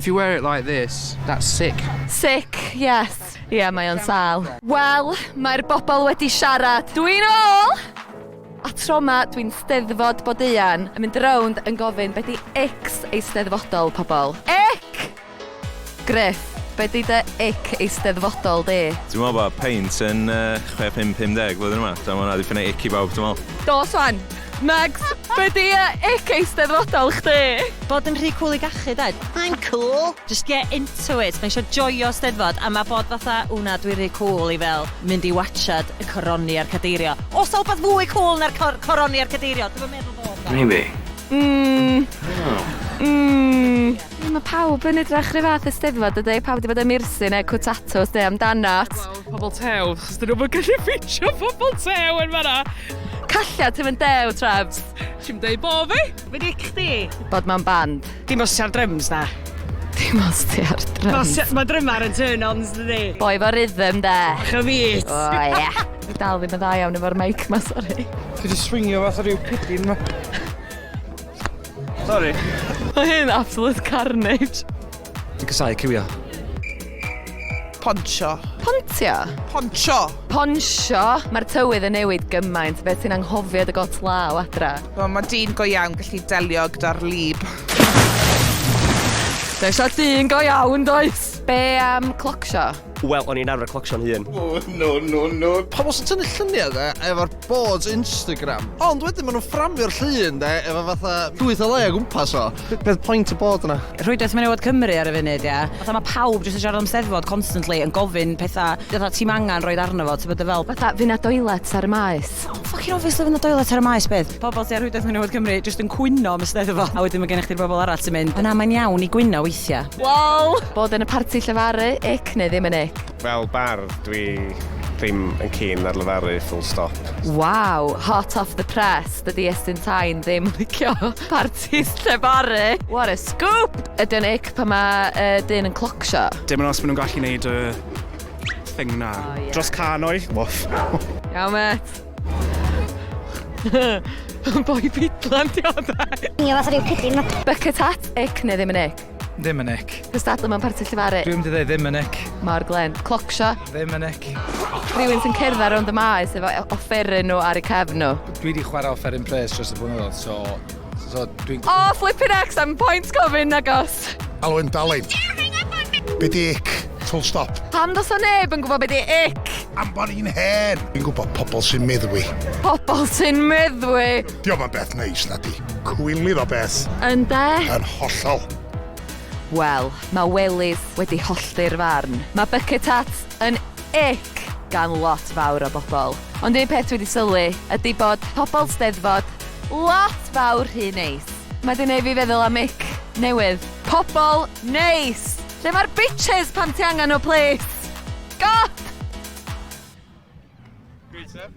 If you wear it like this, that's sick. Sick, yes. Ie, mae o'n sal. Wel, mae'r bobl wedi siarad. Dwi'n ôl! A tro yma, dwi'n steddfod bodeuan yn mynd rownd yn gofyn beth i Icks eisteddfodol, pobl. Ick! Griff, beth i dy ick eisteddfodol di? Dwi'n meddwl bod paint yn 6-5-50 flwyddyn yma. Dwi'n meddwl na dipyn o ick i bawb, dwi'n meddwl. Do, Swan. Megs, beth i ick eisteddfodol chdi? Bod yn rhy cool i gachu, dad. I'm cool. Just get into it. Mae eisiau joio steddfod, a mae bod fatha, wna, dwi'n rhy cool i fel mynd i watchad y coroni ar cadeirio. Os o beth fwy cool na'r coroni ar cadeirio, dwi'n meddwl bod. Maybe. Mae pawb yn edrych rhy fath y steddfod ydy, pawb wedi bod yn mirsi neu cwtatws neu amdanat. Pobl tew, chos dyn nhw'n gallu ffitio pobl tew yn fanna. Calla, ti'n mynd dew, Trebs. Ti'n dweud bo fi? Fy'n ic chdi? Bod mewn band. Dim os ti ar drums na. Dim os ti ar drums. Mae drymar yn turn-ons, dydi? Boi fo rhythm, de. Chyfis. O, ie. Dwi dal ddim yn dda iawn efo'r mic ma, sori. Ti wedi swingio fath o ryw pidyn ma. Sorry. Mae hyn absolute carnage. Ti'n cysau cywio? Poncho. Pontio? Poncho. Ponsio? Mae'r tywydd yn newid gymaint, fe ti'n anghofio dy got law adra. Mae dyn go iawn gallu delio gyda'r lib. Does o dyn go iawn, does? Be am clocsio? Wel, o'n i'n arfer clocsio'n hun. No. Pobl sy'n tynnu lluniau efo'r boards Instagram. Ond wedyn maen nhw'n fframio'r llun efo fatha 8 o le o gwmpas o. Beth point y bod yna? Rhwydaeth Menywod Cymru ar y funud, ia. Fatha mae pawb jyst yn siarad am steddfod constantly yn gofyn pethau. Fatha ti'n angan roed arno fo, ti'n bod y fel. Fatha, fy'n na doilets ar y maes. Fucking obviously fy'n na doilet ar y maes, beth. Pobl sy'n ar Rhwydaeth Menywod Cymru jyst yn cwyno am y steddfod. A wedyn mae gennych chi'r bobl arall sy'n mynd. Yna, mae'n iawn i gwyno weithiau. Lol! Bod yn y parti llefaru, ick neu ddim yn ick. Fel bardd, dwi ddim yn keen ar lefaru full stop. Wow, hot off the press, dydy Estyn Tain ddim yn licio partis llefaru. What a scoop! Ydy'n ick pan mae dyn yn clocsio? Dim ond os maen nhw'n gallu neud y thing na. yeah. Dros canoi, woff. Iawn, met. Boi bidlan, di o da. Ie, fath o ryw pidyn. Bucket hat, ick neu ddim yn ick? Ddim yn ick. Cystadlu mewn parti llefaru? Dwi'n mynd i dweud ddim yn ick. Mor glen. Clocsio? Ddim yn ick. Rhywun sy'n cerdded rownd y maes efo offeryn nhw ar eu cefn nhw. Dwi wedi chwarae offeryn pres dros y blynyddoedd, so dwi'n... O, flipping X, am points gofyn agos. Alwyn Dalyn. Be di ick? Full stop. Pam dos o neb yn gwybod beth i ick? Am bod ni'n hen. Dwi'n gwybod pobl sy'n meddwi. Pobl sy'n meddwi. Diolch yn beth neis na di. Cwylydd o beth. Ynde? Yn hollol. Wel, mae wellies wedi hollti'r farn. Mae bucket hat yn ick gan lot fawr o bobl. Ond un peth wedi sylwi ydy bod pobl steddfod lot fawr rhy neis. Mae di neud fi feddwl am ick newydd. Pobl neis! Lle mae'r bitches pan ti angen o, please? God! Good, sir.